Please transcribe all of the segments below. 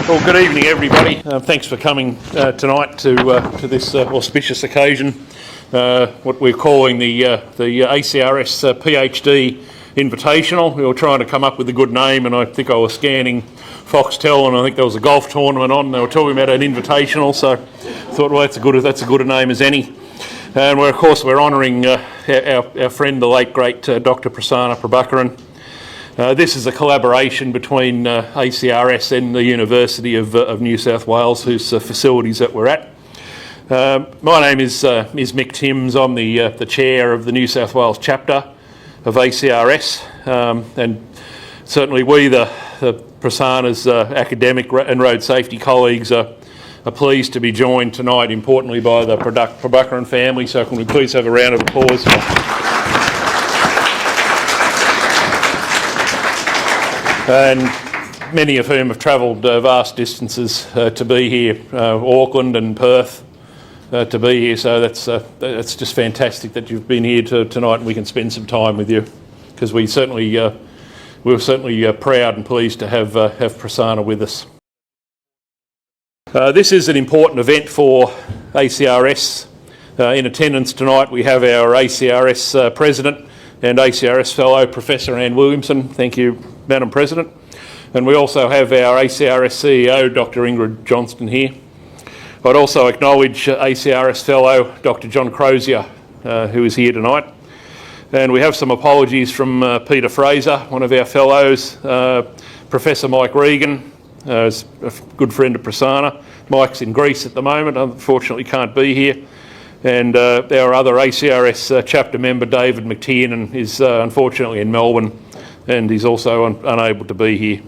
Well, good evening, everybody. Thanks for coming tonight to this auspicious occasion, what we're calling the ACRS PhD Invitational. We were trying to come up with a good name, and I think I was scanning Foxtel, and I think there was a golf tournament on. They were talking about an invitational, so I thought, well, that's a good a name as any. And we're honouring our friend, the late great Dr. Prasannah Prabhakharan. This is a collaboration between ACRS and the University of New South Wales, whose facilities that we're at. My name is Mick Timms. I'm the chair of the New South Wales Chapter of ACRS, and certainly we, the Prasannah's academic and road safety colleagues, are pleased to be joined tonight, importantly, by the Pbakaran family. So can we please have a round of applause? And many of whom have travelled vast distances to be here, Auckland and Perth, to be here. So that's just fantastic that you've been here tonight, and we can spend some time with you, because we're certainly proud and pleased to have Prasannah with us. This is an important event for ACRS. In attendance tonight we have our ACRS President and ACRS Fellow, Professor Anne Williamson. Thank you, Madam President. And we also have our ACRS CEO, Dr. Ingrid Johnston, here. I'd also acknowledge ACRS Fellow, Dr. John Crozier, who is here tonight. And we have some apologies from Peter Fraser, one of our fellows, Professor Mike Regan, is a good friend of Prasannah. Mike's in Greece at the moment, unfortunately can't be here. And our other ACRS chapter member, David McTiernan, is unfortunately in Melbourne, and he's also unable to be here.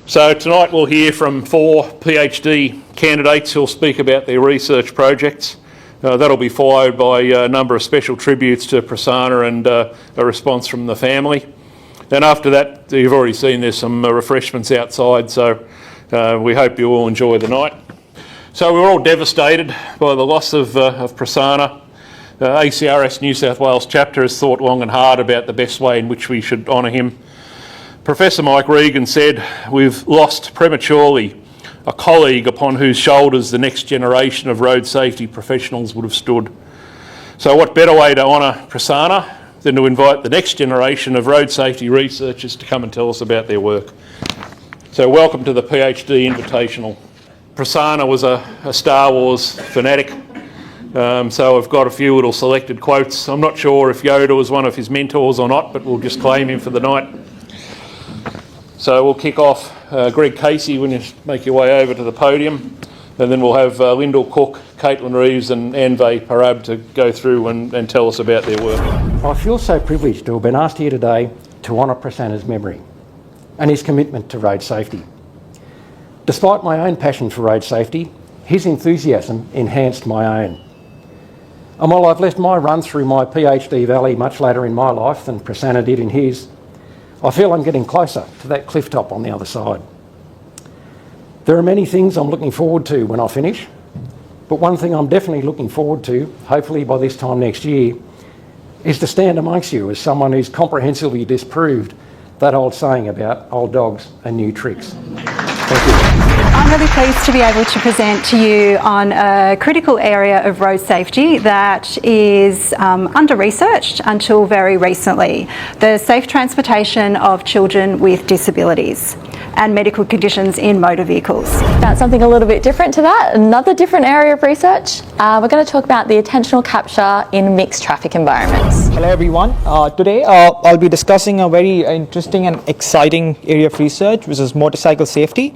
So tonight we'll hear from 4 PhD candidates who'll speak about their research projects. That'll be followed by a number of special tributes to Prasannah and a response from the family. And after that, you've already seen there's some refreshments outside, so we hope you all enjoy the night. So we're all devastated by the loss of Prasannah. ACRS New South Wales Chapter has thought long and hard about the best way in which we should honour him. Professor Mike Regan said, "We've lost prematurely a colleague upon whose shoulders the next generation of road safety professionals would have stood." So what better way to honour Prasannah than to invite the next generation of road safety researchers to come and tell us about their work. So welcome to the PhD Invitational. Prasannah was a Star Wars fanatic, so I've got a few little selected quotes. I'm not sure if Yoda was one of his mentors or not, but we'll just claim him for the night. So we'll kick off. Greg Casey, when you make your way over to the podium, and then we'll have Lyndall Cook, Caitlin Reeves and Anve Parab to go through and tell us about their work. I feel so privileged to have been asked here today to honour Prasannah's memory and his commitment to road safety. Despite my own passion for road safety, his enthusiasm enhanced my own. And while I've left my run through my PhD valley much later in my life than Prasannah did in his, I feel I'm getting closer to that cliff top on the other side. There are many things I'm looking forward to when I finish, but one thing I'm definitely looking forward to, hopefully by this time next year, is to stand amongst you as someone who's comprehensively disproved that old saying about old dogs and new tricks. Thank you. I'm really pleased to be able to present to you on a critical area of road safety that is under-researched until very recently: the safe transportation of children with disabilities and medical conditions in motor vehicles. About something a little bit different to that, another different area of research. We're going to talk about the attentional capture in mixed traffic environments. Hello everyone. Today I'll be discussing a very interesting and exciting area of research, which is motorcycle safety.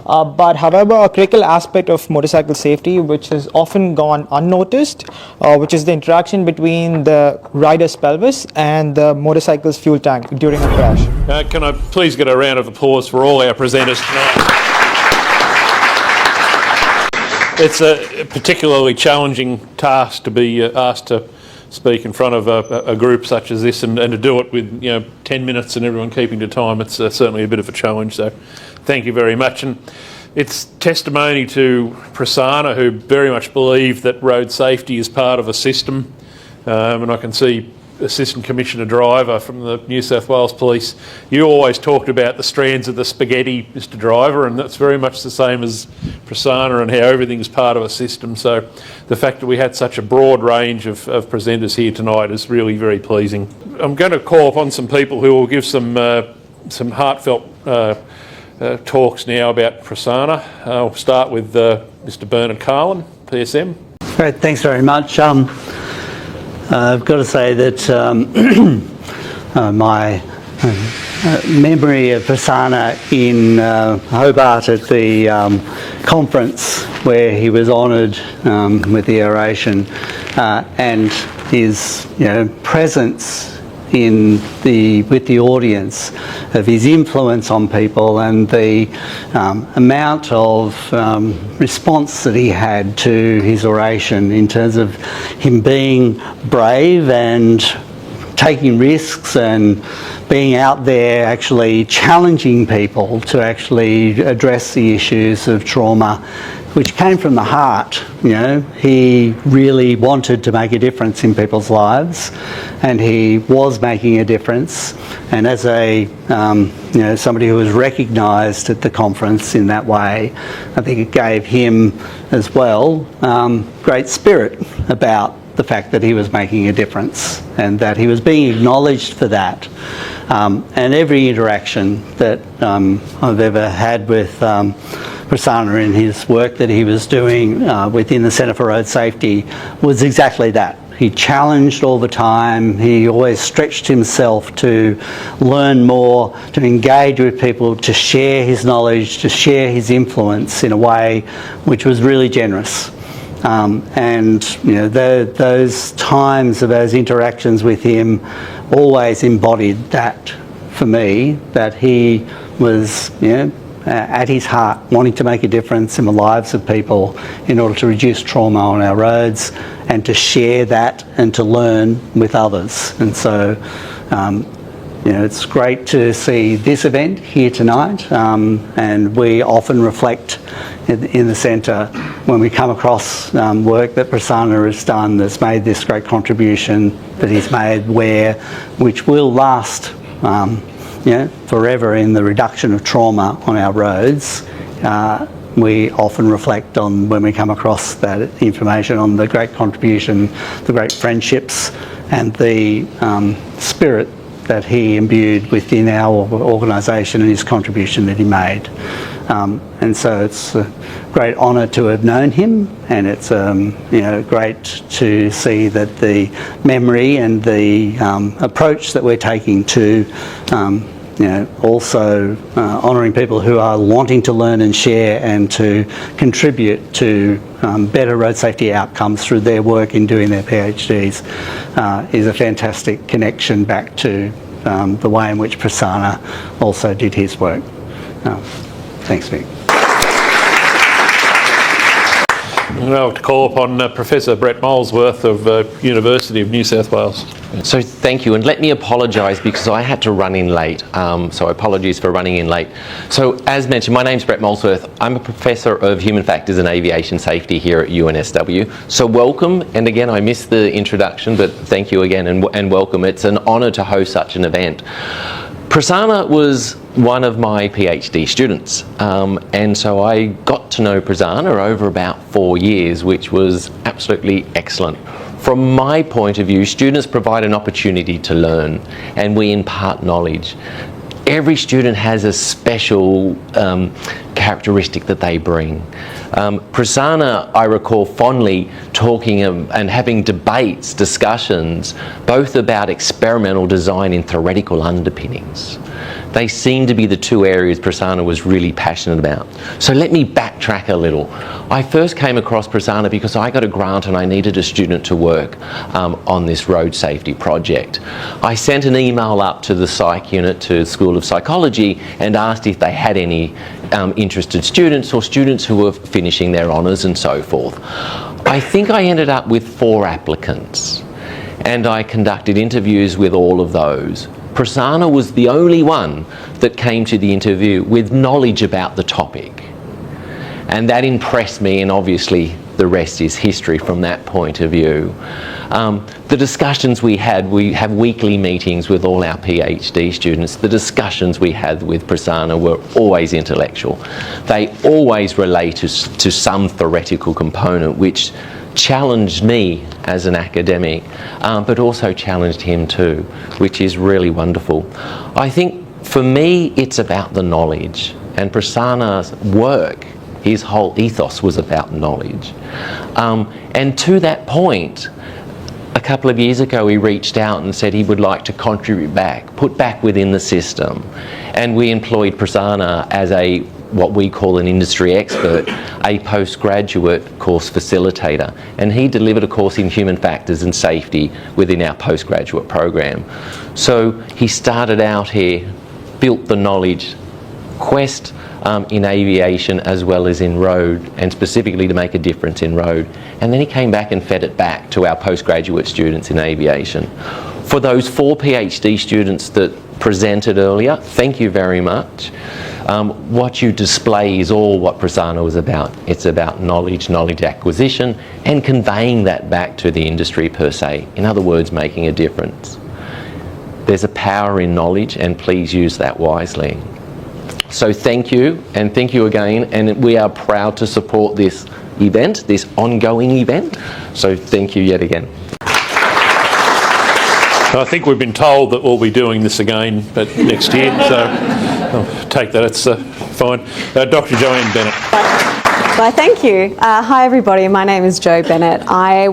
But however, a critical aspect of motorcycle safety which has often gone unnoticed, which is the interaction between the rider's pelvis and the motorcycle's fuel tank during a crash. Can I please get a round of applause for all our presenters tonight? It's a particularly challenging task to be asked to speak in front of a group such as this, and to do it with 10 minutes and everyone keeping to time. It's certainly a bit of a challenge, so thank you very much. And it's testimony to Prasannah, who very much believed that road safety is part of a system, and I can see Assistant Commissioner Driver from the New South Wales Police, you always talked about the strands of the spaghetti, Mr. Driver, and that's very much the same as Prasannah and how everything's part of a system. So the fact that we had such a broad range of presenters here tonight is really very pleasing. I'm going to call upon some people who will give some heartfelt talks now about Prasannah. I'll start with Mr. Bernard Carlin, PSM. Great, thanks very much. I've got to say that my memory of Prasannah in Hobart at the conference where he was honoured with the oration and his presence with the audience, of his influence on people and the amount of response that he had to his oration in terms of him being brave and taking risks and being out there actually challenging people to actually address the issues of trauma, which came from the heart. He really wanted to make a difference in people's lives, and he was making a difference. And as somebody who was recognised at the conference in that way, I think it gave him as well great spirit about the fact that he was making a difference and that he was being acknowledged for that. And every interaction that I've ever had with Prasannah in his work that he was doing within the Centre for Road Safety was exactly that. He challenged all the time. He always stretched himself to learn more, to engage with people, to share his knowledge, to share his influence in a way which was really generous. Those times of those interactions with him always embodied that for me, that he was at his heart wanting to make a difference in the lives of people in order to reduce trauma on our roads and to share that and to learn with others. And so it's great to see this event here tonight, and we often reflect in the centre when we come across work that Prasannah has done that's made this great contribution that he's made which will last forever in the reduction of trauma on our roads. We often reflect on, when we come across that information, on the great contribution, the great friendships and the spirit that he imbued within our organisation and his contribution that he made. And so it's a great honour to have known him, and it's great to see that the memory and the approach that we're taking to also honouring people who are wanting to learn and share and to contribute to better road safety outcomes through their work in doing their PhDs is a fantastic connection back to the way in which Prasannah also did his work. Thanks, Vic. I'm going to call upon Professor Brett Molesworth of University of New South Wales. So thank you, and let me apologise because I had to run in late, so apologies for running in late. So as mentioned, my name's Brett Molesworth. I'm a Professor of Human Factors and Aviation Safety here at UNSW. So welcome, and again I missed the introduction, but thank you again and welcome. It's an honour to host such an event. Prasannah was one of my PhD students, and so I got to know Prasannah over about 4 years, which was absolutely excellent. From my point of view, students provide an opportunity to learn, and we impart knowledge. Every student has a special characteristic that they bring. Prasannah, I recall fondly talking and having debates, discussions, both about experimental design and theoretical underpinnings. They seem to be the two areas Prasannah was really passionate about. So let me backtrack a little. I first came across Prasannah because I got a grant and I needed a student to work on this road safety project. I sent an email up to the psych unit, to the School of Psychology, and asked if they had any interested students or students who were finishing their honours and so forth. I think I ended up with 4 applicants, and I conducted interviews with all of those. Prasannah was the only one that came to the interview with knowledge about the topic, and that impressed me, and obviously the rest is history from that point of view. The discussions we have weekly meetings with all our PhD students. The discussions we had with Prasannah were always intellectual. They always relate to some theoretical component which challenged me as an academic, but also challenged him too, which is really wonderful. I think for me it's about the knowledge, and Prasannah's work, his whole ethos was about knowledge. And to that point, a couple of years ago he reached out and said he would like to contribute back, put back within the system. And we employed Prasannah as what we call an industry expert, a postgraduate course facilitator. And he delivered a course in human factors and safety within our postgraduate program. So he started out here, built the knowledge quest in aviation as well as in road, and specifically to make a difference in road. And then he came back and fed it back to our postgraduate students in aviation. For those 4 PhD students that presented earlier, thank you very much. What you display is all what Prasannah was about. It's about knowledge acquisition, and conveying that back to the industry per se. In other words, making a difference. There's a power in knowledge, and please use that wisely. So thank you, and thank you again, and we are proud to support this event, this ongoing event. So thank you yet again. I think we've been told that we'll be doing this again but next year, so I'll take that, it's fine. Dr. Joanne Bennett. Well, thank you. Hi everybody, my name is Jo Bennett. I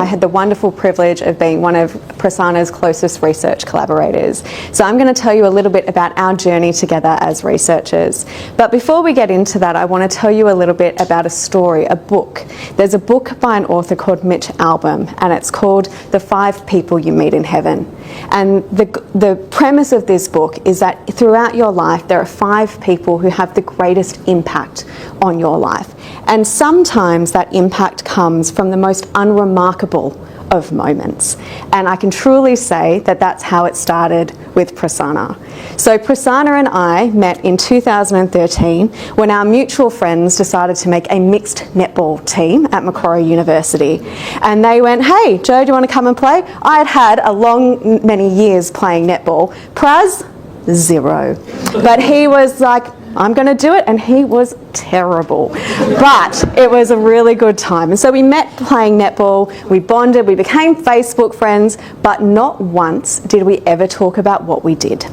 had the wonderful privilege of being one of Prasannah's closest research collaborators. So I'm going to tell you a little bit about our journey together as researchers. But before we get into that, I want to tell you a little bit about a story, a book. There's a book by an author called Mitch Albom, and it's called The 5 People You Meet in Heaven. And the premise of this book is that throughout your life there are 5 people who have the greatest impact on your life. And sometimes that impact comes from the most unremarkable of moments. And I can truly say that that's how it started with Prasannah. So Prasannah and I met in 2013 when our mutual friends decided to make a mixed netball team at Macquarie University. And they went, hey, Jo, do you want to come and play? I had had many years playing netball. Praz, 0. But he was like, I'm going to do it, and he was terrible. But it was a really good time. And so we met playing netball, we bonded, we became Facebook friends, but not once did we ever talk about what we did.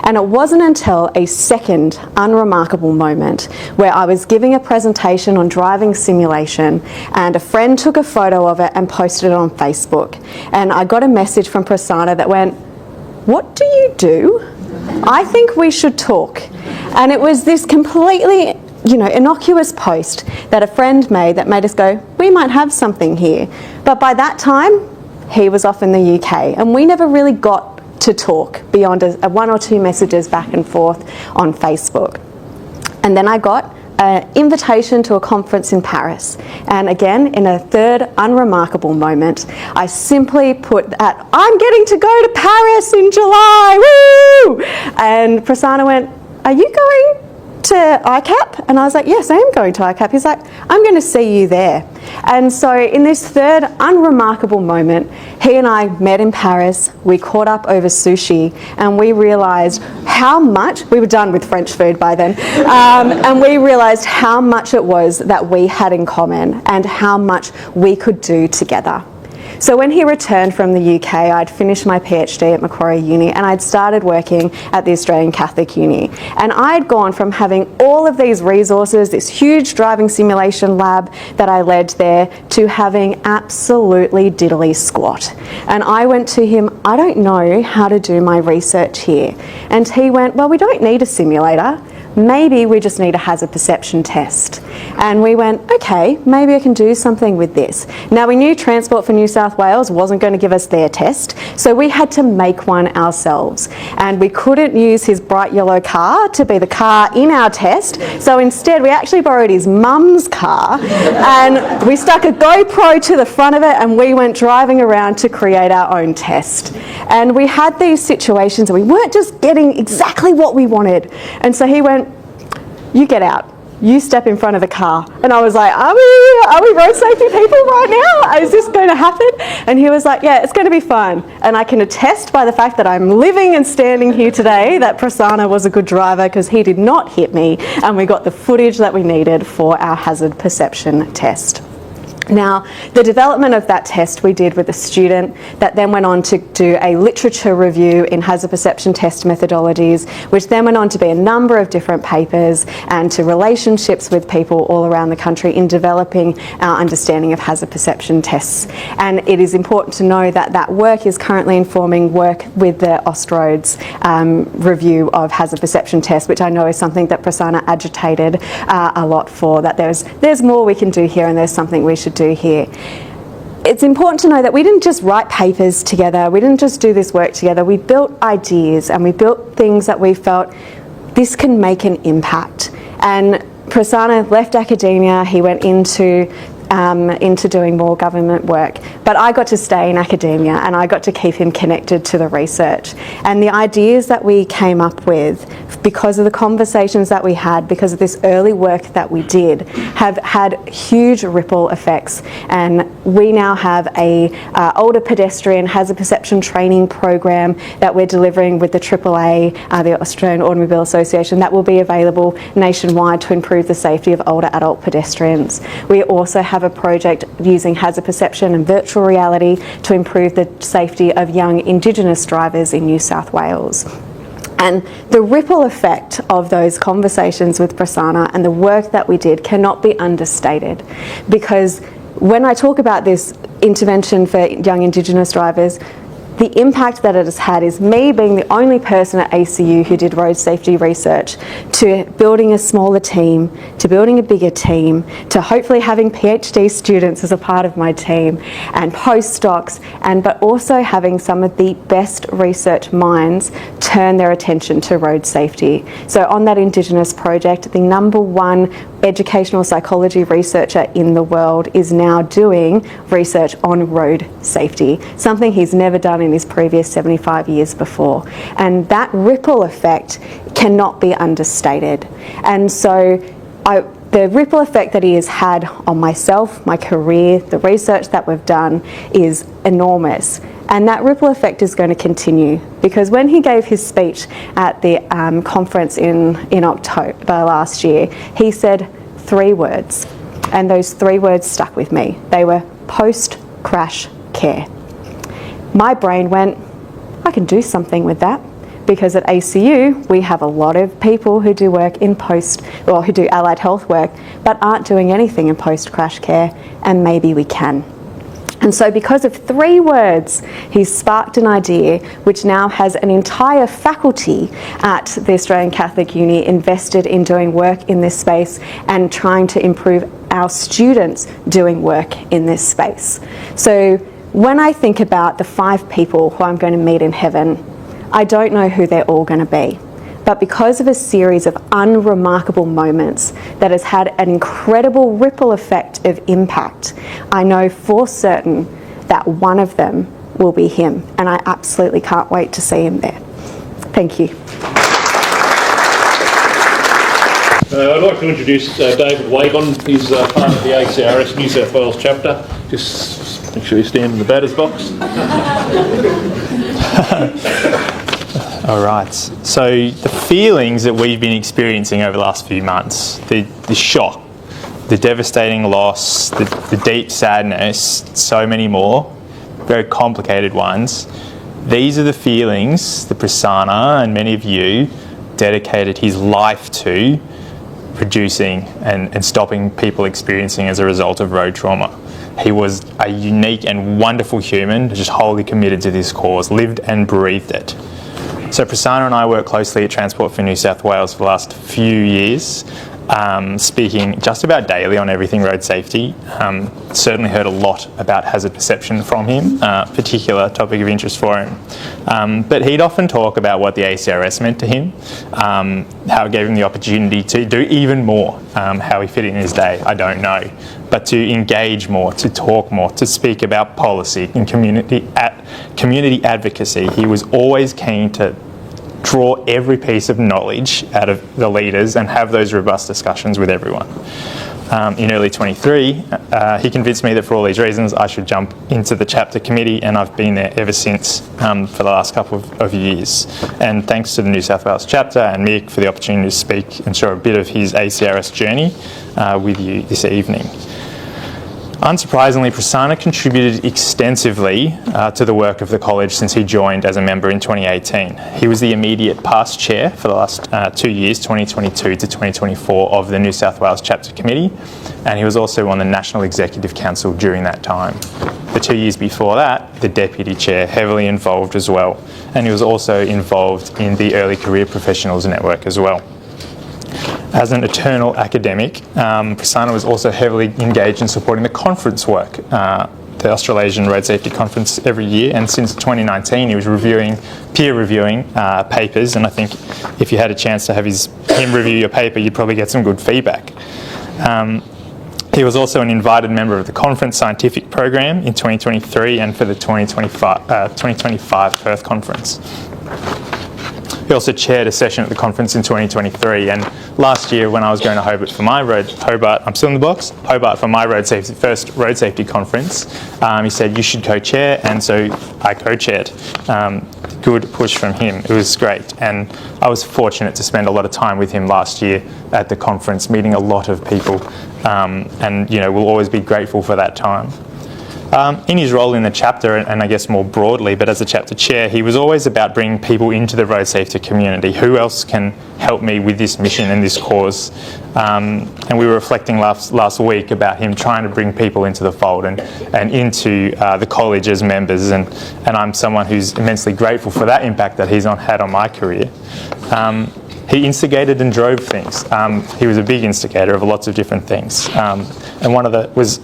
And it wasn't until a second unremarkable moment where I was giving a presentation on driving simulation, and a friend took a photo of it and posted it on Facebook. And I got a message from Prasannah that went, what do you do? I think we should talk. And it was this completely, innocuous post that a friend made that made us go, we might have something here. But by that time, he was off in the UK, and we never really got to talk beyond a 1 or 2 messages back and forth on Facebook. And then I got an invitation to a conference in Paris. And again, in a third unremarkable moment, I simply put that, I'm getting to go to Paris in July, woo! And Prasannah went, are you going to ICAP? And I was like, yes, I am going to ICAP. He's like, I'm going to see you there. And so in this third unremarkable moment, he and I met in Paris, we caught up over sushi, and we realised how much, we were done with French food by then, and we realised how much it was that we had in common and how much we could do together. So when he returned from the UK, I'd finished my PhD at Macquarie Uni, and I'd started working at the Australian Catholic Uni. And I'd gone from having all of these resources, this huge driving simulation lab that I led there, to having absolutely diddly squat. And I went to him, I don't know how to do my research here. And he went, well, we don't need a simulator. Maybe we just need a hazard perception test. And we went, okay, maybe I can do something with this. Now we knew Transport for New South Wales wasn't going to give us their test, so we had to make one ourselves. And we couldn't use his bright yellow car to be the car in our test, so instead we actually borrowed his mum's car, and we stuck a GoPro to the front of it, and we went driving around to create our own test. And we had these situations and we weren't just getting exactly what we wanted. And so he went, you get out, you step in front of the car. And I was like, are we road safety people right now? Is this going to happen? And he was like, yeah, it's going to be fun. And I can attest by the fact that I'm living and standing here today that Prasannah was a good driver, because he did not hit me, and we got the footage that we needed for our hazard perception test. Now, the development of that test we did with a student that then went on to do a literature review in hazard perception test methodologies, which then went on to be a number of different papers and to relationships with people all around the country in developing our understanding of hazard perception tests. And it is important to know that that work is currently informing work with the Austroads review of hazard perception tests, which I know is something that Prasannah agitated a lot for, that there's more we can do here and there's something we should do here. It's important to know that we didn't just write papers together, we didn't just do this work together, we built ideas and we built things that we felt this can make an impact. And Prasannah left academia, he went into doing more government work, but I got to stay in academia and I got to keep him connected to the research. And the ideas that we came up with, because of the conversations that we had, because of this early work that we did, have had huge ripple effects. And we now have a older pedestrian hazard perception training program that we're delivering with the AAA, the Australian Automobile Association, that will be available nationwide to improve the safety of older adult pedestrians. We also have a project using hazard perception and virtual reality to improve the safety of young Indigenous drivers in New South Wales. And the ripple effect of those conversations with Prasannah and the work that we did cannot be understated, because when I talk about this intervention for young Indigenous drivers, the impact that it has had is me being the only person at ACU who did road safety research, to building a smaller team, to building a bigger team, to hopefully having PhD students as a part of my team and postdocs, but also having some of the best research minds turn their attention to road safety. So on that Indigenous project, the #1 educational psychology researcher in the world is now doing research on road safety, something he's never done in his previous 75 years before. And that ripple effect cannot be understated. And so the ripple effect that he has had on myself, my career, the research that we've done is enormous. And that ripple effect is going to continue, because when he gave his speech at the conference in October last year, he said 3 words, and those 3 words stuck with me. They were post-crash care. My brain went, I can do something with that, because at ACU we have a lot of people who do work in who do allied health work, but aren't doing anything in post-crash care, and maybe we can. And so because of 3 words, he's sparked an idea which now has an entire faculty at the Australian Catholic Uni invested in doing work in this space and trying to improve our students doing work in this space. So when I think about the 5 people who I'm going to meet in heaven, I don't know who they're all going to be. But because of a series of unremarkable moments that has had an incredible ripple effect of impact, I know for certain that one of them will be him, and I absolutely can't wait to see him there. Thank you. I'd like to introduce David Wagon. He's part of the ACRS New South Wales Chapter. Just make sure you stand in the batter's box. All right, so the feelings that we've been experiencing over the last few months, the shock, the devastating loss, the deep sadness, so many more, very complicated ones, these are the feelings that Prasannah and many of you dedicated his life to producing and stopping people experiencing as a result of road trauma. He was a unique and wonderful human, just wholly committed to this cause, lived and breathed it. So Prasannah and I work closely at Transport for New South Wales for the last few years, speaking just about daily on everything road safety. Certainly heard a lot about hazard perception from him, particular topic of interest for him. But he'd often talk about what the ACRS meant to him, how it gave him the opportunity to do even more. How he fit in his day, I don't know. But to engage more, to talk more, to speak about policy and community advocacy. He was always keen to draw every piece of knowledge out of the leaders and have those robust discussions with everyone. In early 23, he convinced me that for all these reasons I should jump into the chapter committee, and I've been there ever since for the last couple of years. And thanks to the New South Wales chapter and Mick for the opportunity to speak and share a bit of his ACRS journey with you this evening. Unsurprisingly, Prasannah contributed extensively to the work of the college since he joined as a member in 2018. He was the immediate past chair for the last 2 years, 2022 to 2024, of the New South Wales Chapter Committee, and he was also on the National Executive Council during that time. The 2 years before that, the deputy chair, heavily involved as well, and he was also involved in the Early Career Professionals Network as well. As an eternal academic, Prasannah was also heavily engaged in supporting the conference work, the Australasian Road Safety Conference every year, and since 2019 he was peer reviewing papers, and I think if you had a chance to have him review your paper, you'd probably get some good feedback. He was also an invited member of the conference scientific program in 2023 and for the 2025 Perth Conference. He also chaired a session at the conference in 2023, and last year when I was going to Hobart for my Hobart for my first road safety conference, he said you should co-chair, and so I co-chaired. Good push from him. It was great, and I was fortunate to spend a lot of time with him last year at the conference, meeting a lot of people, and we'll always be grateful for that time. In his role in the chapter, and I guess more broadly, but as a chapter chair, he was always about bringing people into the road safety community. Who else can help me with this mission and this cause? And we were reflecting last week about him trying to bring people into the fold and into the college as members, and I'm someone who's immensely grateful for that impact that he's had on my career. He instigated and drove things. He was a big instigator of lots of different things, and one of the was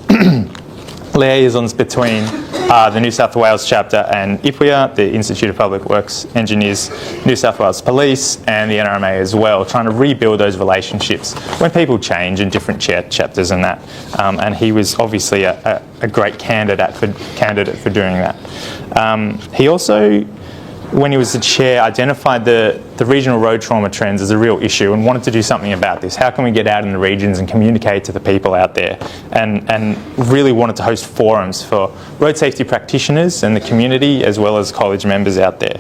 liaisons between the New South Wales chapter and IPWEA, the Institute of Public Works Engineers, New South Wales Police, and the NRMA as well, trying to rebuild those relationships when people change in different chapters and that. And he was obviously a great candidate for doing that. He also, when he was the chair, identified the regional road trauma trends as a real issue and wanted to do something about this. How can we get out in the regions and communicate to the people out there? And really wanted to host forums for road safety practitioners and the community, as well as college members out there.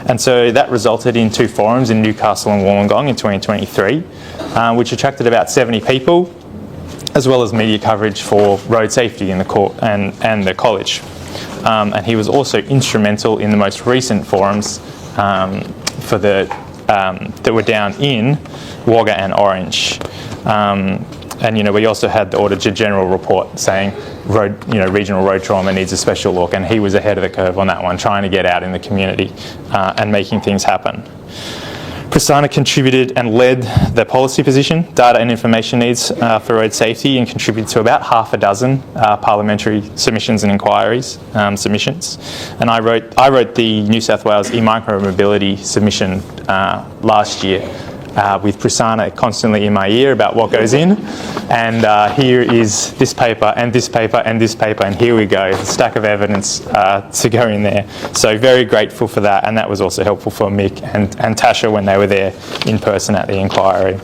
And so that resulted in 2 forums in Newcastle and Wollongong in 2023, which attracted about 70 people, as well as media coverage for road safety in the court and the college. And he was also instrumental in the most recent forums that were down in Wagga and Orange. And we also had the Auditor General report saying regional road trauma needs a special look, and he was ahead of the curve on that one, trying to get out in the community and making things happen. Prasannah contributed and led the policy position, data and information needs for road safety, and contributed to about half a dozen parliamentary submissions and inquiries submissions. And I wrote the New South Wales e-micromobility submission last year with Prasannah constantly in my ear about what goes in. And here is this paper and this paper and this paper, and here we go, a stack of evidence to go in there. So very grateful for that, and that was also helpful for Mick and Tasha when they were there in person at the inquiry.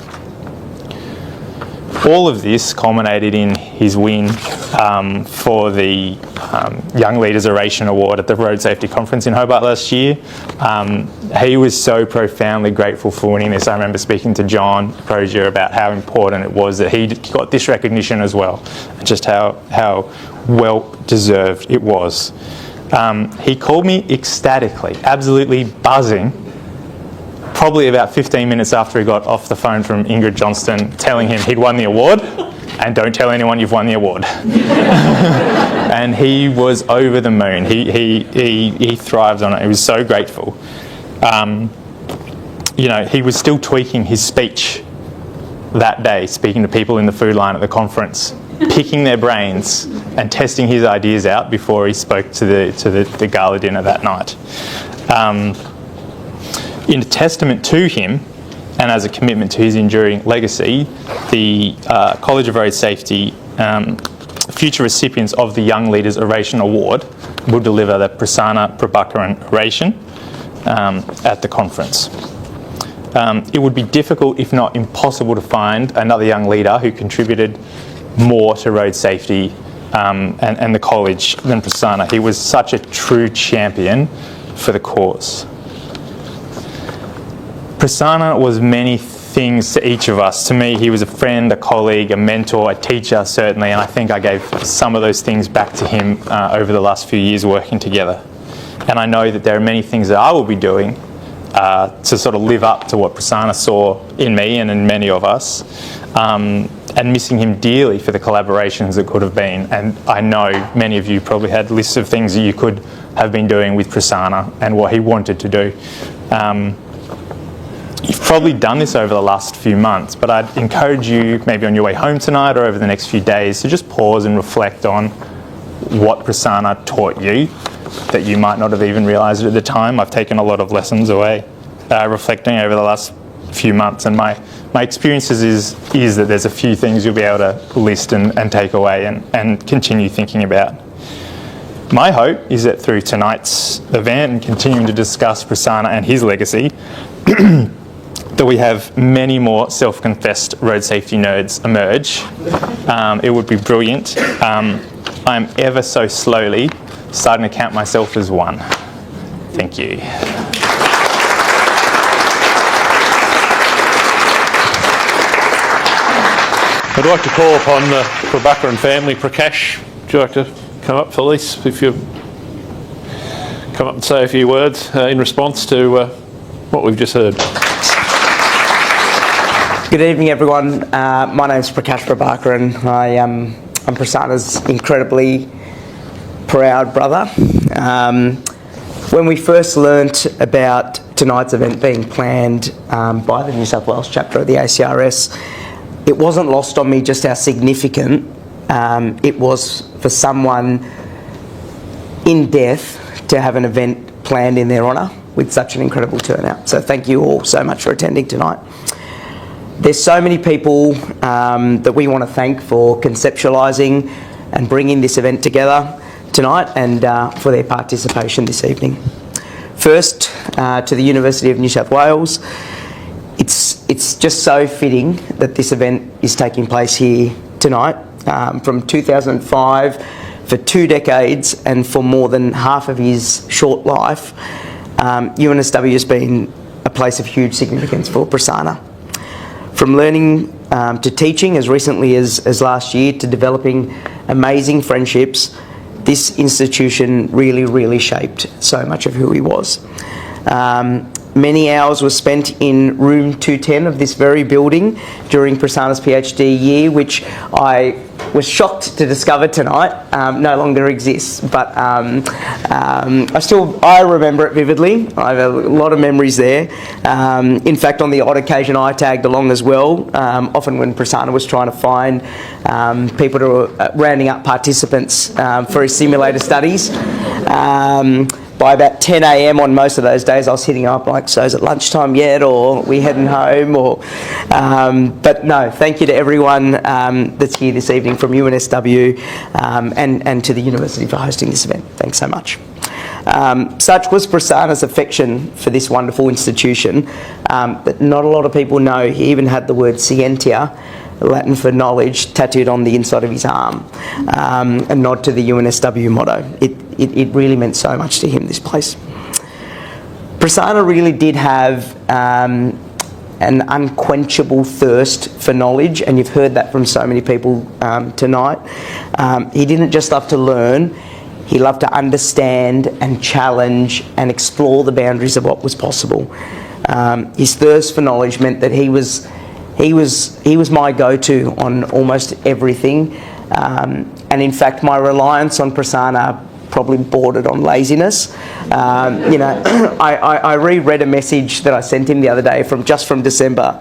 All of this culminated in his win for the Young Leaders Oration Award at the Road Safety Conference in Hobart last year. He was so profoundly grateful for winning this. I remember speaking to John Crozier about how important it was that he got this recognition as well, and just how well deserved it was. He called me ecstatically, absolutely buzzing, probably about 15 minutes after he got off the phone from Ingrid Johnston telling him he'd won the award, and don't tell anyone you've won the award. And he was over the moon. He thrived on it. He was so grateful. He was still tweaking his speech that day, speaking to people in the food line at the conference, picking their brains and testing his ideas out before he spoke to the gala dinner that night. In a testament to him, and as a commitment to his enduring legacy, the College of Road Safety future recipients of the Young Leaders Oration Award will deliver the Prasannah Prabhakharan Oration, at the conference. It would be difficult, if not impossible, to find another young leader who contributed more to road safety and the college than Prasannah. He was such a true champion for the cause. Prasannah was many things to each of us. To me, he was a friend, a colleague, a mentor, a teacher, certainly, and I think I gave some of those things back to him over the last few years working together. And I know that there are many things that I will be doing to sort of live up to what Prasannah saw in me and in many of us, and missing him dearly for the collaborations that could have been. And I know many of you probably had lists of things that you could have been doing with Prasannah and what he wanted to do. You've probably done this over the last few months, but I'd encourage you, maybe on your way home tonight or over the next few days, to just pause and reflect on what Prasannah taught you that you might not have even realised at the time. I've taken a lot of lessons away reflecting over the last few months, and my experiences is that there's a few things you'll be able to list and take away and continue thinking about. My hope is that through tonight's event and continuing to discuss Prasannah and his legacy, that we have many more self-confessed road safety nerds emerge. It would be brilliant. I'm ever so slowly starting to count myself as one. Thank you. I'd like to call upon the Pbakaran family. Prakash, would you like to come up, Felice, if you come up and say a few words in response to what we've just heard. Good evening, everyone. My name's Prakash Pbakaran. I'm Prasannah's incredibly proud brother. When we first learnt about tonight's event being planned by the New South Wales chapter of the ACRS, it wasn't lost on me just how significant it was for someone in death to have an event planned in their honour with such an incredible turnout. So thank you all so much for attending tonight. There's so many people that we want to thank for conceptualising and bringing this event together tonight and for their participation this evening. First, to the University of New South Wales, it's just so fitting that this event is taking place here tonight. From 2005, for 2 decades and for more than half of his short life, UNSW has been a place of huge significance for Prasannah. From learning to teaching as recently as last year to developing amazing friendships, this institution really shaped so much of who he was. Many hours were spent in room 210 of this very building during Prasannah's PhD year, which I was shocked to discover tonight no longer exists. But I remember it vividly. I have a lot of memories there. In fact, on the odd occasion I tagged along as well, often when Prasannah was trying to find people to rounding up participants for his simulator studies. By about 10 a.m. on most of those days, I was hitting up like, so is it lunchtime yet, or are we heading home? Or, but no, thank you to everyone that's here this evening from UNSW and to the university for hosting this event. Thanks so much. Such was Prasannah's affection for this wonderful institution that not a lot of people know. He even had the word scientia, Latin for knowledge, tattooed on the inside of his arm, a nod to the UNSW motto. It really meant so much to him, this place. Prasannah really did have an unquenchable thirst for knowledge, and you've heard that from so many people tonight. He didn't just love to learn, he loved to understand and challenge and explore the boundaries of what was possible. His thirst for knowledge meant that he was my go-to on almost everything, and in fact my reliance on Prasannah probably bordered on laziness. I reread a message that I sent him the other day from December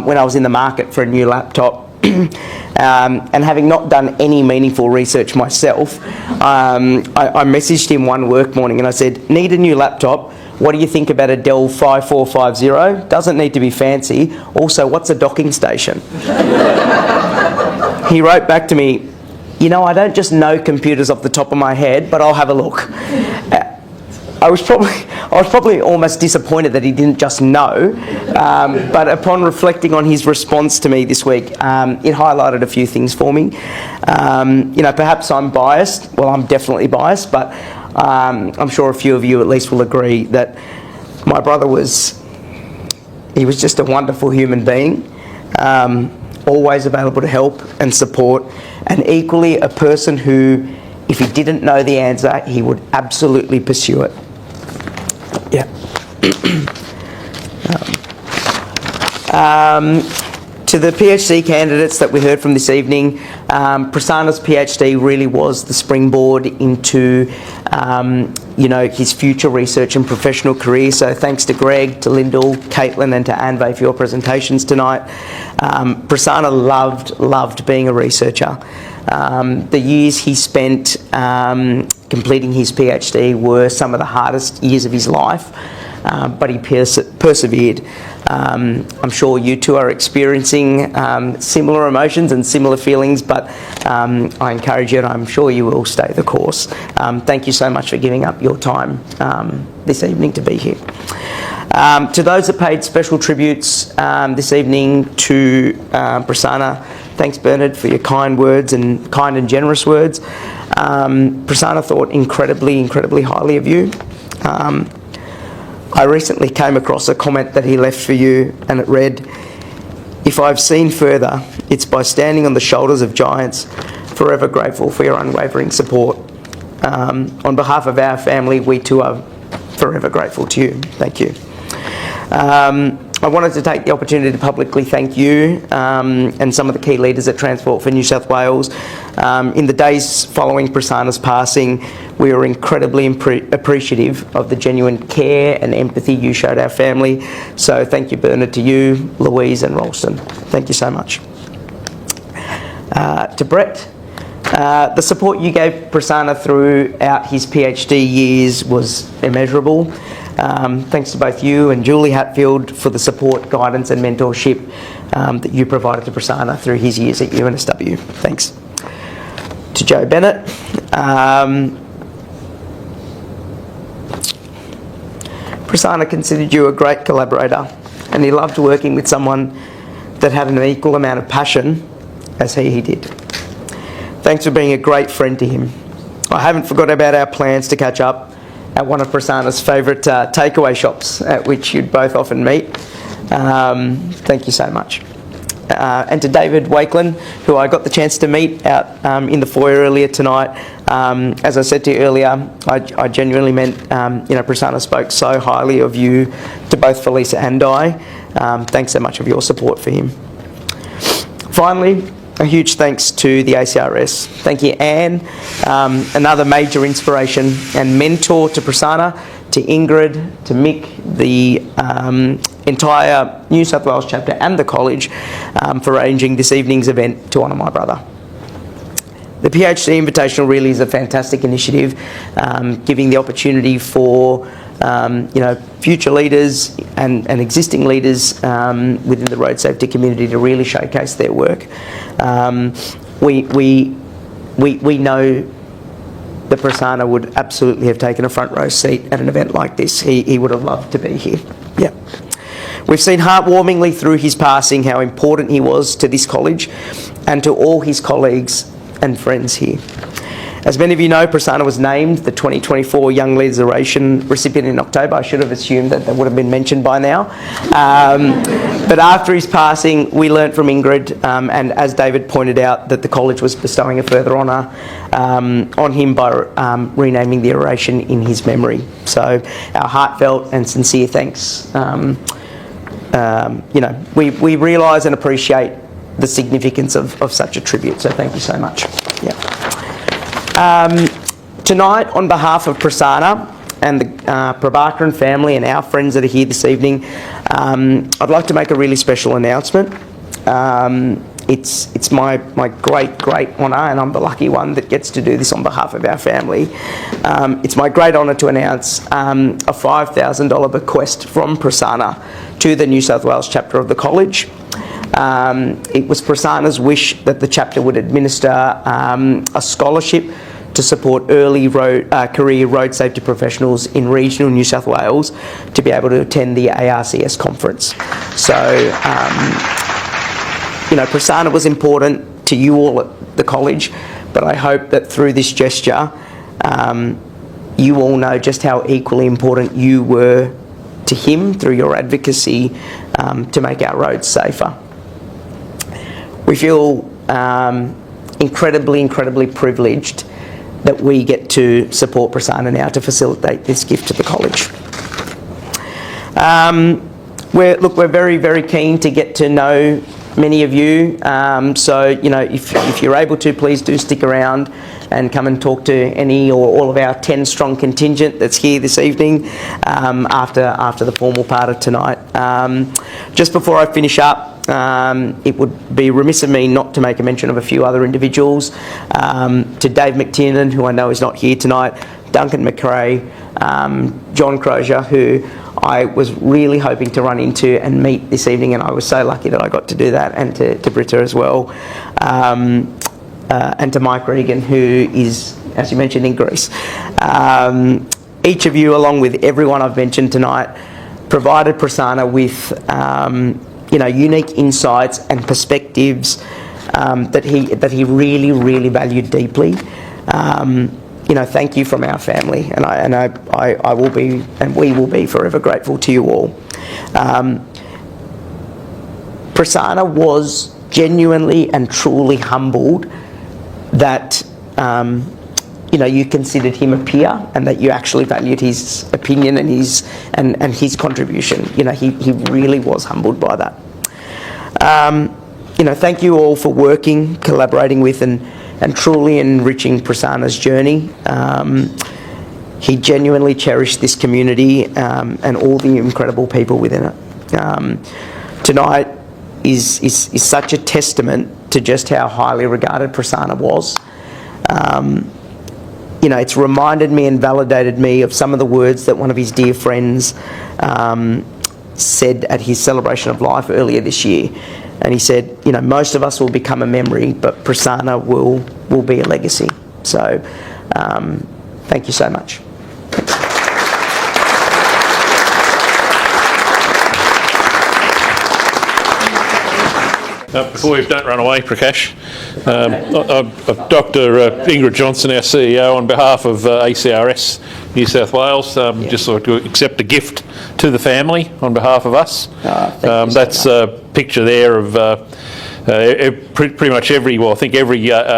when I was in the market for a new laptop. And having not done any meaningful research myself, I messaged him one work morning and I said, need a new laptop. What do you think about a Dell 5450? Doesn't need to be fancy. Also, what's a docking station? He wrote back to me, I don't just know computers off the top of my head, but I'll have a look. I was probably almost disappointed that he didn't just know, but upon reflecting on his response to me this week, it highlighted a few things for me. Perhaps I'm biased. Well, I'm definitely biased, but I'm sure a few of you at least will agree that my brother was just a wonderful human being, always available to help and support, and equally a person who, if he didn't know the answer, he would absolutely pursue it. Yeah. To the PhD candidates that we heard from this evening, Prasannah's PhD really was the springboard into his future research and professional career. So thanks to Greg, to Lyndall, Caitlin and to Anve for your presentations tonight. Prasannah loved being a researcher. The years he spent completing his PhD were some of the hardest years of his life, but he persevered. I'm sure you two are experiencing similar emotions and similar feelings, but I encourage you, and I'm sure you will stay the course. Thank you so much for giving up your time this evening to be here. To those that paid special tributes this evening to Prasannah, thanks Bernard for your kind and generous words. Prasannah thought incredibly highly of you. I recently came across a comment that he left for you, and it read, "If I've seen further, it's by standing on the shoulders of giants, forever grateful for your unwavering support." On behalf of our family, we too are forever grateful to you. Thank you. I wanted to take the opportunity to publicly thank you and some of the key leaders at Transport for New South Wales. In the days following Prasannah's passing, we were incredibly appreciative of the genuine care and empathy you showed our family. So thank you, Bernard, to you, Louise and Ralston. Thank you so much. To Brett, the support you gave Prasannah throughout his PhD years was immeasurable. Thanks to both you and Julie Hatfield for the support, guidance and mentorship that you provided to Prasannah through his years at UNSW. Thanks. To Joe Bennett, Prasannah considered you a great collaborator, and he loved working with someone that had an equal amount of passion as he did. Thanks for being a great friend to him. I haven't forgot about our plans to catch up at one of Prasannah's favourite takeaway shops, at which you'd both often meet. Thank you so much. And to David Wakeland, who I got the chance to meet out in the foyer earlier tonight. As I said to you earlier, I genuinely meant, Prasannah spoke so highly of you to both Felisa and I. Thanks so much for your support for him. Finally, a huge thanks to the ACRS. Thank you, Anne, another major inspiration and mentor to Prasannah, to Ingrid, to Mick, the entire New South Wales chapter and the college for arranging this evening's event to honour my brother. The PhD Invitational really is a fantastic initiative, giving the opportunity for future leaders and existing leaders within the road safety community to really showcase their work. We know that Prasannah would absolutely have taken a front row seat at an event like this. He would have loved to be here. Yeah. We've seen heartwarmingly through his passing how important he was to this college and to all his colleagues and friends here. As many of you know, Prasannah was named the 2024 Young Leaders Oration recipient in October. I should have assumed that would have been mentioned by now. But after his passing, we learnt from Ingrid, and as David pointed out, that the college was bestowing a further honour on him by renaming the oration in his memory. So our heartfelt and sincere thanks. We realise and appreciate the significance of such a tribute. So thank you so much. Yeah. Tonight, on behalf of Prasannah and the Pbakaran family and our friends that are here this evening, I'd like to make a really special announcement. It's my great honour, and I'm the lucky one that gets to do this on behalf of our family. It's my great honour to announce a $5,000 bequest from Prasannah to the New South Wales chapter of the college. It was Prasannah's wish that the chapter would administer a scholarship to support early career road safety professionals in regional New South Wales to be able to attend the ARCS conference. So, Prasannah was important to you all at the college, but I hope that through this gesture, you all know just how equally important you were to him through your advocacy to make our roads safer. We feel incredibly privileged that we get to support Prasannah now to facilitate this gift to the college. We're very keen to get to know many of you. So, if you're able to, please do stick around and come and talk to any or all of our 10 strong contingent that's here this evening after the formal part of tonight. Just before I finish up, it would be remiss of me not to make a mention of a few other individuals. To Dave McTiernan, who I know is not here tonight, Duncan McRae, John Crozier, who I was really hoping to run into and meet this evening, and I was so lucky that I got to do that, and to Britta as well, and to Mike Regan, who is, as you mentioned, in Greece. Each of you, along with everyone I've mentioned tonight, provided Prasannah with unique insights and perspectives that he really valued deeply. Thank you from our family, and I will be, and we will be forever grateful to you all. Prasannah was genuinely and truly humbled that you considered him a peer, and that you actually valued his opinion and his contribution. He really was humbled by that. Thank you all for working, collaborating with, and truly enriching Prasannah's journey. He genuinely cherished this community and all the incredible people within it. Tonight is such a testament to just how highly regarded Prasannah was. It's reminded me and validated me of some of the words that one of his dear friends said at his celebration of life earlier this year. And he said, most of us will become a memory, but Prasannah will be a legacy. So, thank you so much. Before you don't run away, Prakash, Dr. Ingrid Johnson, our CEO, on behalf of ACRS New South Wales, just like to accept a gift to the family on behalf of us. That's a picture there of pretty much every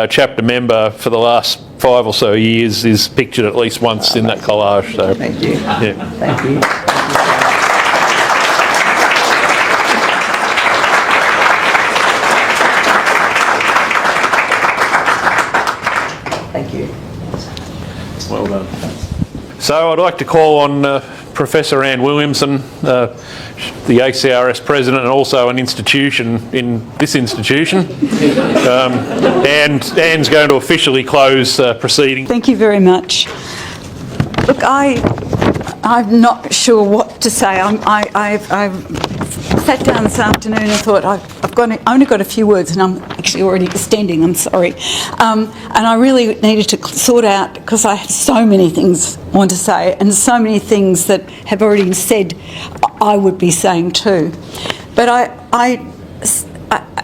chapter member for the last 5 or so years is pictured at least once in that collage. So, thank you. Yeah. Thank you. Thank you. Well done. So I'd like to call on Professor Anne Williamson, the ACRS President and also an institution in this institution. And Anne's going to officially close proceedings. Thank you very much. Look, I'm not sure what to say. I've sat down this afternoon and thought I've only got a few words, and I'm actually already extending. I'm sorry, and I really needed to sort out, because I have so many things I want to say, and so many things that have already been said I would be saying too. But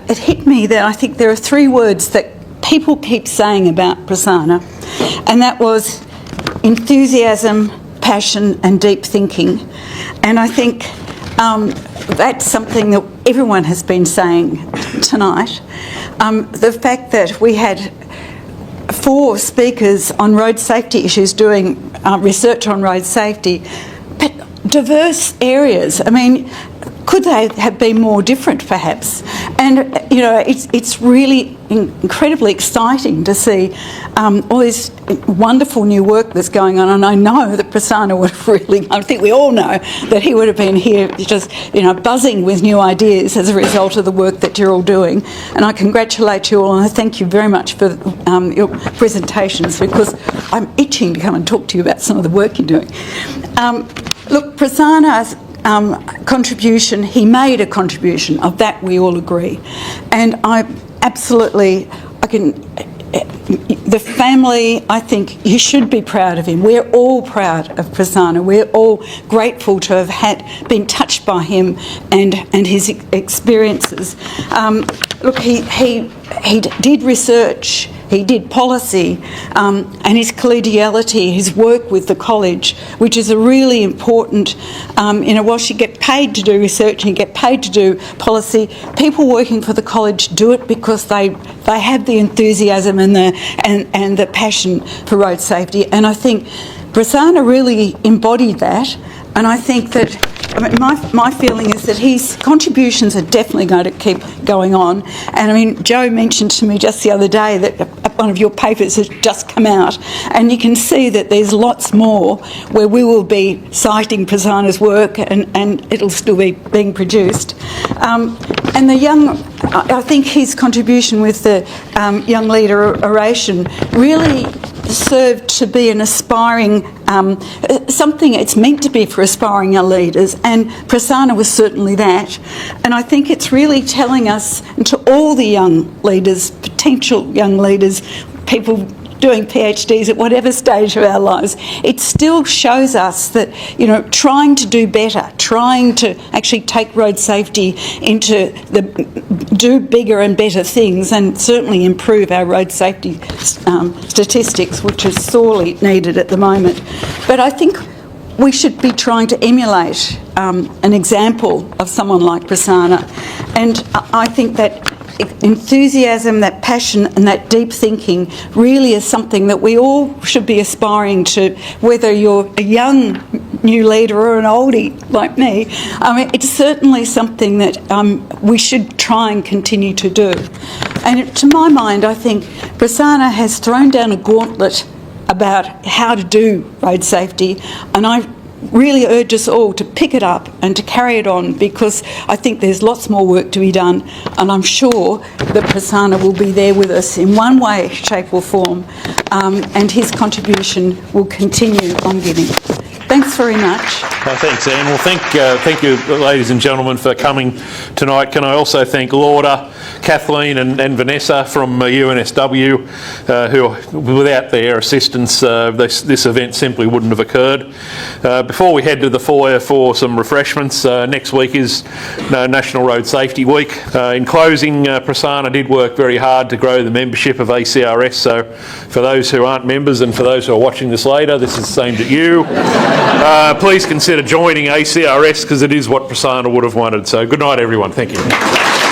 it hit me that I think there are 3 words that people keep saying about Prasannah, and that was enthusiasm, passion, and deep thinking. And I think that's something that everyone has been saying tonight. The fact that we had 4 speakers on road safety issues doing research on road safety, but diverse areas. I mean, could they have been more different perhaps? And it's really incredibly exciting to see all this wonderful new work that's going on, and I know that Prasannah would have really, I think we all know that he would have been here just buzzing with new ideas as a result of the work that you're all doing. And I congratulate you all, and I thank you very much for your presentations, because I'm itching to come and talk to you about some of the work you're doing. Look, Prasannah's contribution, he made a contribution, of that we all agree. And I can the family, I think you should be proud of him. We're all proud of Prasanna. We're all grateful to have been touched by him and his experiences. Look, he did research, he did policy, and his collegiality, his work with the college, which is a really important, whilst you get paid to do research and you get paid to do policy, people working for the college do it because they have the enthusiasm and the passion for road safety. And I think Prasanna really embodied that. And I think that, my feeling is that his contributions are definitely going to keep going on. And I mean, Joe mentioned to me just the other day that one of your papers has just come out, and you can see that there's lots more where we will be citing Prasanna's work, and it'll still be being produced. And I think his contribution with the young leader oration really served to be an aspiring, something it's meant to be for aspiring young leaders, and Prasanna was certainly that. And I think it's really telling us, and to all the young leaders, potential young leaders, people doing PhDs at whatever stage of our lives, it still shows us that, trying to do better, trying to actually take road safety do bigger and better things, and certainly improve our road safety statistics, which is sorely needed at the moment. But I think we should be trying to emulate an example of someone like Prasanna. And I think that enthusiasm, that passion and that deep thinking really is something that we all should be aspiring to, whether you're a young new leader or an oldie like me. It's certainly something that we should try and continue to do. And to my mind, I think Prasanna has thrown down a gauntlet about how to do road safety, and I really urge us all to pick it up and to carry it on, because I think there's lots more work to be done, and I'm sure that Prasanna will be there with us in one way, shape or form, and his contribution will continue on giving. Thanks very much. Thanks, Anne. Well, thank you, ladies and gentlemen, for coming tonight. Can I also thank Lauda, Kathleen and Vanessa from UNSW, who, without their assistance, this event simply wouldn't have occurred. Before we head to the foyer for some refreshments, next week is National Road Safety Week. In closing, Prasanna did work very hard to grow the membership of ACRS, so for those who aren't members and for those who are watching this later, this is aimed at you. Please consider joining ACRS, because it is what Prasanna would have wanted. So good night, everyone. Thank you.